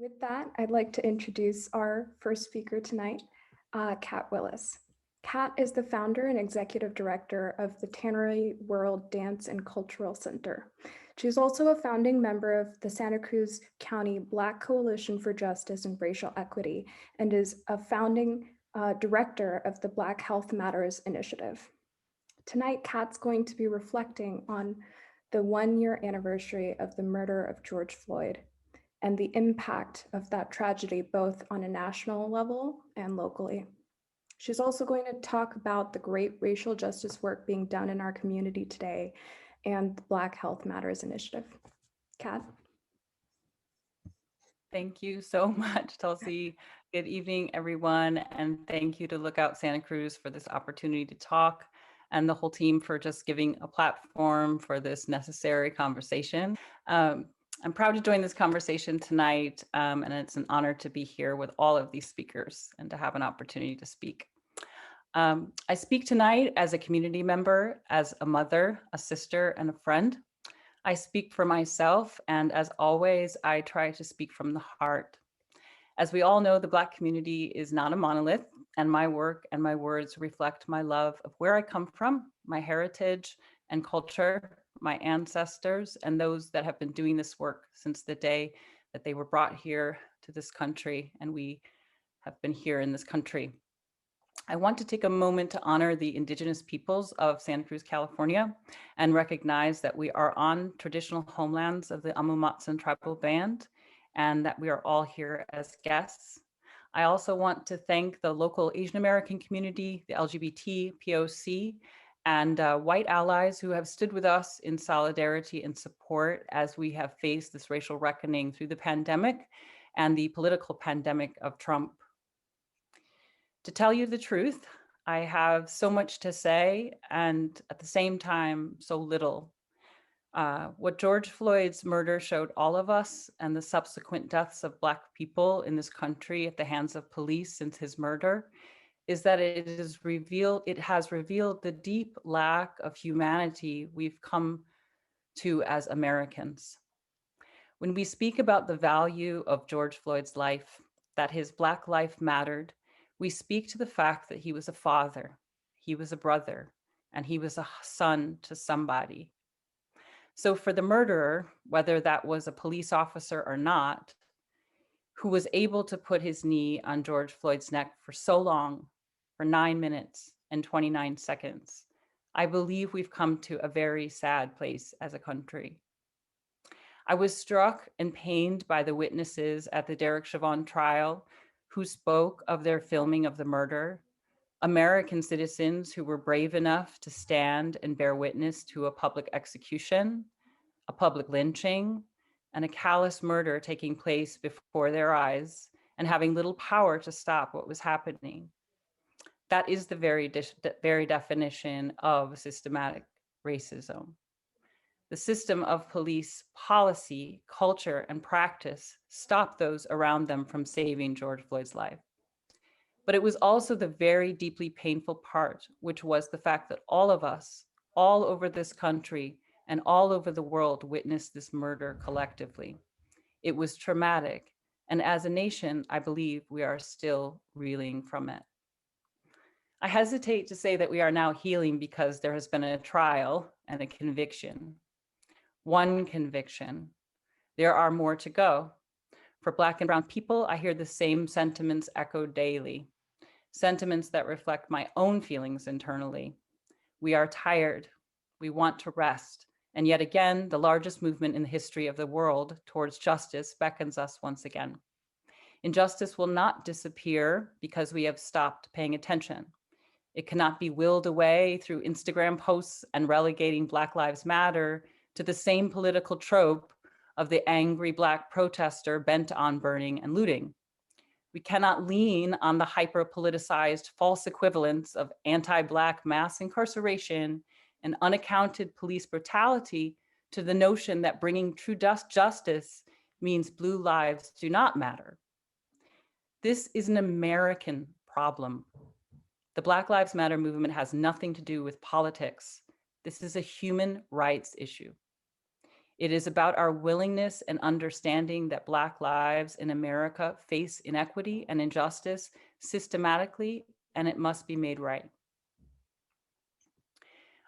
With that, I'd like to introduce our first speaker tonight, Kat Willis. Kat is the founder and executive director of the Tannery World Dance and Cultural Center. She's also a founding member of the Santa Cruz County Black Coalition for Justice and Racial Equity and is a founding director of the Black Health Matters initiative. Tonight, Kat's going to be reflecting on the 1-year anniversary of the murder of George Floyd and the impact of that tragedy, both on a national level and locally. She's also going to talk about the great racial justice work being done in our community today and the Black Health Matters initiative. Kat? Thank you so much, Tulsi. Good evening, everyone. And thank you to Lookout Santa Cruz for this opportunity to talk and the whole team for just giving a platform for this necessary conversation. I'm proud to join this conversation tonight, and it's an honor to be here with all of these speakers and to have an opportunity to speak. I speak tonight as a community member, as a mother, a sister, and a friend. I speak for myself, and as always, I try to speak from the heart. As we all know, the Black community is not a monolith, and my work and my words reflect my love of where I come from, my heritage and culture, my ancestors, and those that have been doing this work since the day that they were brought here to this country, and we have been here in this country. I want to take a moment to honor the indigenous peoples of Santa Cruz, California, and recognize that we are on traditional homelands of the Amu-Matsun tribal band, and that we are all here as guests. I also want to thank the local Asian American community, the LGBT, POC, and white allies who have stood with us in solidarity and support as we have faced this racial reckoning through the pandemic and the political pandemic of Trump. To tell you the truth, I have so much to say and at the same time, so little. What George Floyd's murder showed all of us and the subsequent deaths of Black people in this country at the hands of police since his murder is that it has revealed the deep lack of humanity we've come to as Americans. When we speak about the value of George Floyd's life, that his Black life mattered, we speak to the fact that he was a father, he was a brother, and he was a son to somebody. So for the murderer, whether that was a police officer or not, who was able to put his knee on George Floyd's neck for so long, for 9 minutes and 29 seconds, I believe we've come to a very sad place as a country. I was struck and pained by the witnesses at the Derek Chauvin trial who spoke of their filming of the murder, American citizens who were brave enough to stand and bear witness to a public execution, a public lynching, and a callous murder taking place before their eyes and having little power to stop what was happening. That is the very definition of systematic racism. The system of police policy, culture, and practice stopped those around them from saving George Floyd's life. But it was also the very deeply painful part, which was the fact that all of us, all over this country and all over the world, witnessed this murder collectively. It was traumatic. And as a nation, I believe we are still reeling from it. I hesitate to say that we are now healing because there has been a trial and a conviction. One conviction. There are more to go. For Black and Brown people, I hear the same sentiments echoed daily, sentiments that reflect my own feelings internally. We are tired. We want to rest. And yet again, the largest movement in the history of the world towards justice beckons us once again. Injustice will not disappear because we have stopped paying attention. It cannot be willed away through Instagram posts and relegating Black Lives Matter to the same political trope of the angry Black protester bent on burning and looting. We cannot lean on the hyper-politicized false equivalents of anti-Black mass incarceration and unaccounted police brutality to the notion that bringing true justice means blue lives do not matter. This is an American problem. The Black Lives Matter movement has nothing to do with politics. This is a human rights issue. It is about our willingness and understanding that Black lives in America face inequity and injustice systematically, and it must be made right.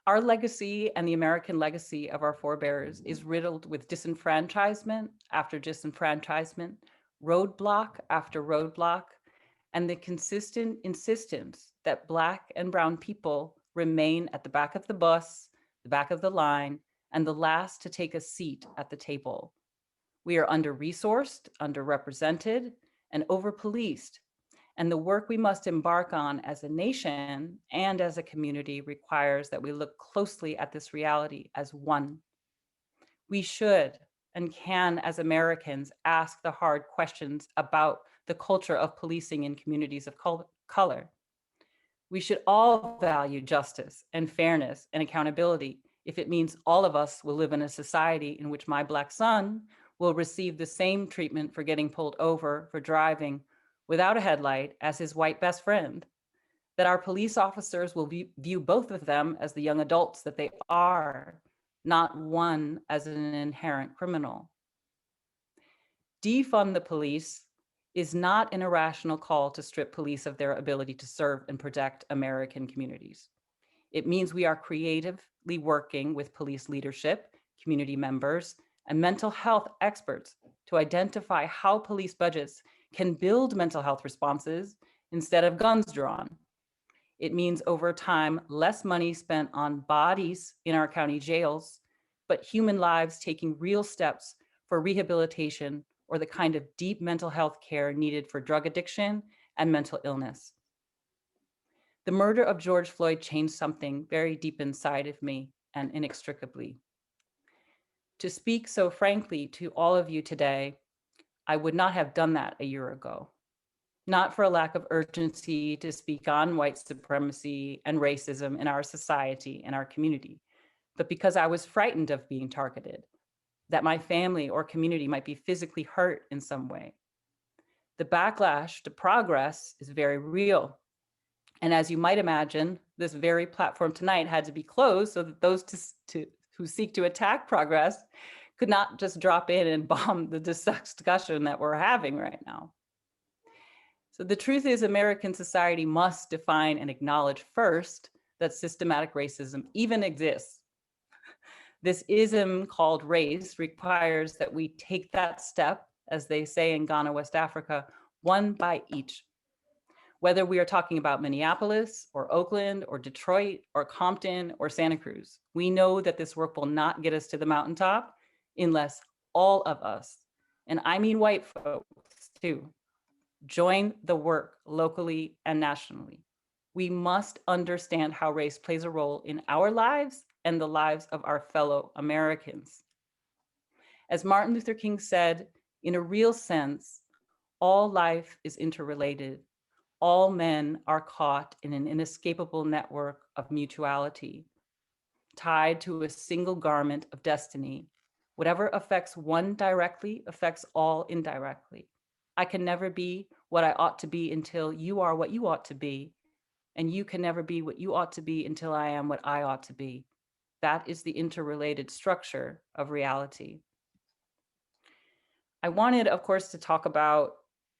Our legacy and the American legacy of our forebears is riddled with disenfranchisement after disenfranchisement, roadblock after roadblock, and the consistent insistence that Black and Brown people remain at the back of the bus, the back of the line, and the last to take a seat at the table. We are under-resourced, underrepresented, and over-policed, and the work we must embark on as a nation and as a community requires that we look closely at this reality as one. We should and can, as Americans, ask the hard questions about the culture of policing in communities of color. We should all value justice and fairness and accountability if it means all of us will live in a society in which my Black son will receive the same treatment for getting pulled over for driving without a headlight as his white best friend, that our police officers will view both of them as the young adults that they are, not one as an inherent criminal. Defund the police is not an irrational call to strip police of their ability to serve and protect American communities. It means we are creatively working with police leadership, community members, and mental health experts to identify how police budgets can build mental health responses instead of guns drawn. It means over time, less money spent on bodies in our county jails, but human lives taking real steps for rehabilitation or the kind of deep mental health care needed for drug addiction and mental illness. The murder of George Floyd changed something very deep inside of me and inextricably. To speak so frankly to all of you today, I would not have done that a year ago. Not for a lack of urgency to speak on white supremacy and racism in our society and our community, but because I was frightened of being targeted, that my family or community might be physically hurt in some way. The backlash to progress is very real. And as you might imagine, this very platform tonight had to be closed so that those who seek to attack progress could not just drop in and bomb the discussion that we're having right now. So the truth is, American society must define and acknowledge first that systematic racism even exists. This ism called race requires that we take that step, as they say in Ghana, West Africa, one by each. Whether we are talking about Minneapolis or Oakland or Detroit or Compton or Santa Cruz, we know that this work will not get us to the mountaintop unless all of us, and I mean white folks too, join the work locally and nationally. We must understand how race plays a role in our lives and the lives of our fellow Americans. As Martin Luther King said, in a real sense, all life is interrelated. All men are caught in an inescapable network of mutuality, tied to a single garment of destiny. Whatever affects one directly affects all indirectly. I can never be what I ought to be until you are what you ought to be, and you can never be what you ought to be until I am what I ought to be. That is the interrelated structure of reality. I wanted, of course, to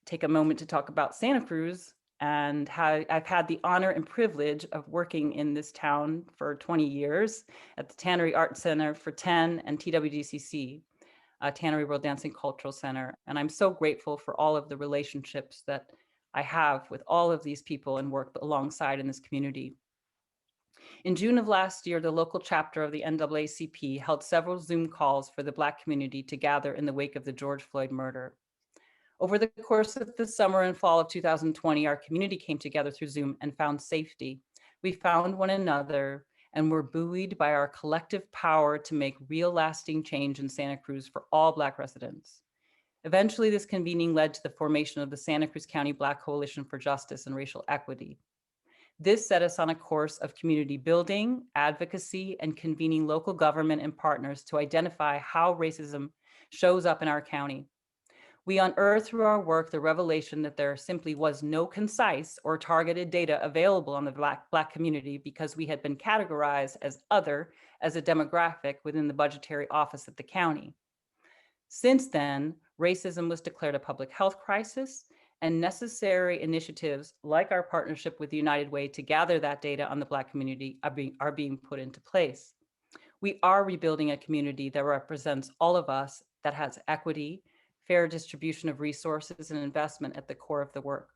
take a moment to talk about Santa Cruz and how I've had the honor and privilege of working in this town for 20 years at the Tannery Art Center for 10 and TWDCC, Tannery World Dancing Cultural Center. And I'm so grateful for all of the relationships that I have with all of these people and work alongside in this community. In June of last year, the local chapter of the NAACP held several Zoom calls for the Black community to gather in the wake of the George Floyd murder. Over the course of the summer and fall of 2020, our community came together through Zoom and found safety. We found one another and were buoyed by our collective power to make real lasting change in Santa Cruz for all Black residents. Eventually, this convening led to the formation of the Santa Cruz County Black Coalition for Justice and Racial Equity. This set us on a course of community building, advocacy, and convening local government and partners to identify how racism shows up in our county. We unearthed through our work the revelation that there simply was no concise or targeted data available on the Black community because we had been categorized as other as a demographic within the budgetary office at the county. Since then, racism was declared a public health crisis, and necessary initiatives like our partnership with the United Way to gather that data on the Black community are being put into place. We are rebuilding a community that represents all of us, that has equity, fair distribution of resources, and investment at the core of the work.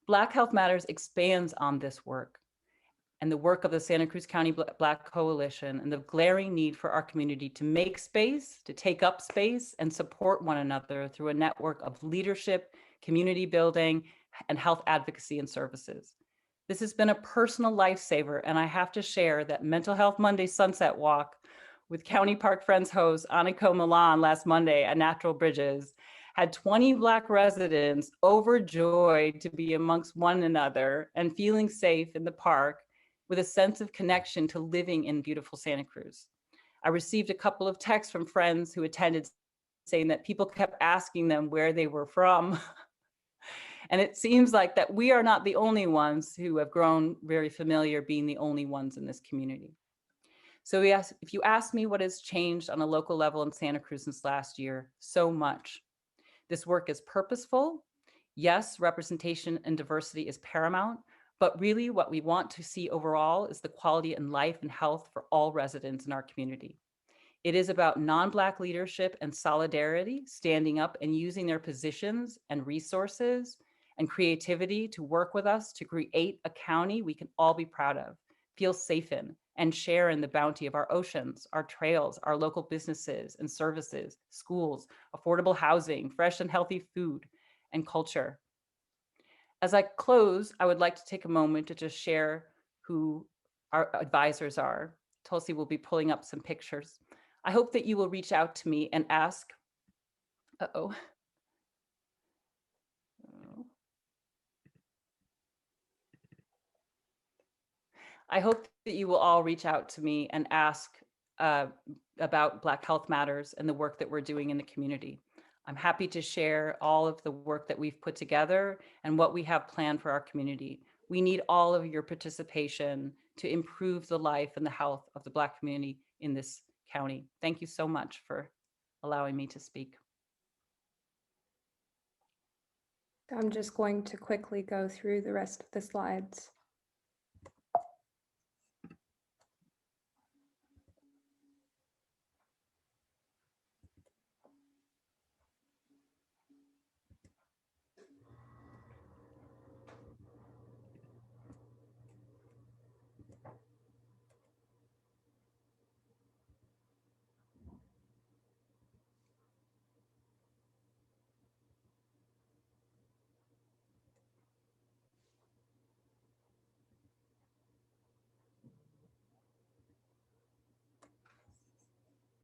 Black Health Matters expands on this work and the work of the Santa Cruz County Black Coalition and the glaring need for our community to make space, to take up space, and support one another through a network of leadership, community building, and health advocacy and services. This has been a personal lifesaver, and I have to share that Mental Health Monday Sunset Walk with County Park Friends host Aniko Milan last Monday at Natural Bridges had 20 Black residents overjoyed to be amongst one another and feeling safe in the park with a sense of connection to living in beautiful Santa Cruz. I received a couple of texts from friends who attended saying that people kept asking them where they were from. And it seems like that we are not the only ones who have grown very familiar being the only ones in this community. So yes, if you ask me what has changed on a local level in Santa Cruz since last year, so much. This work is purposeful. Yes, representation and diversity is paramount, but really what we want to see overall is the quality in life and health for all residents in our community. It is about non-Black leadership and solidarity, standing up and using their positions and resources and creativity to work with us to create a county we can all be proud of, feel safe in, and share in the bounty of our oceans, our trails, our local businesses and services, schools, affordable housing, fresh and healthy food, and culture. As I close, I would like to take a moment to just share who our advisors are. Tulsi will be pulling up some pictures. I hope that you will reach out to me and ask, uh-oh. I hope that you will all reach out to me and ask about Black Health Matters and the work that we're doing in the community. I'm happy to share all of the work that we've put together and what we have planned for our community. We need all of your participation to improve the life and the health of the Black community in this county. Thank you so much for allowing me to speak. I'm just going to quickly go through the rest of the slides.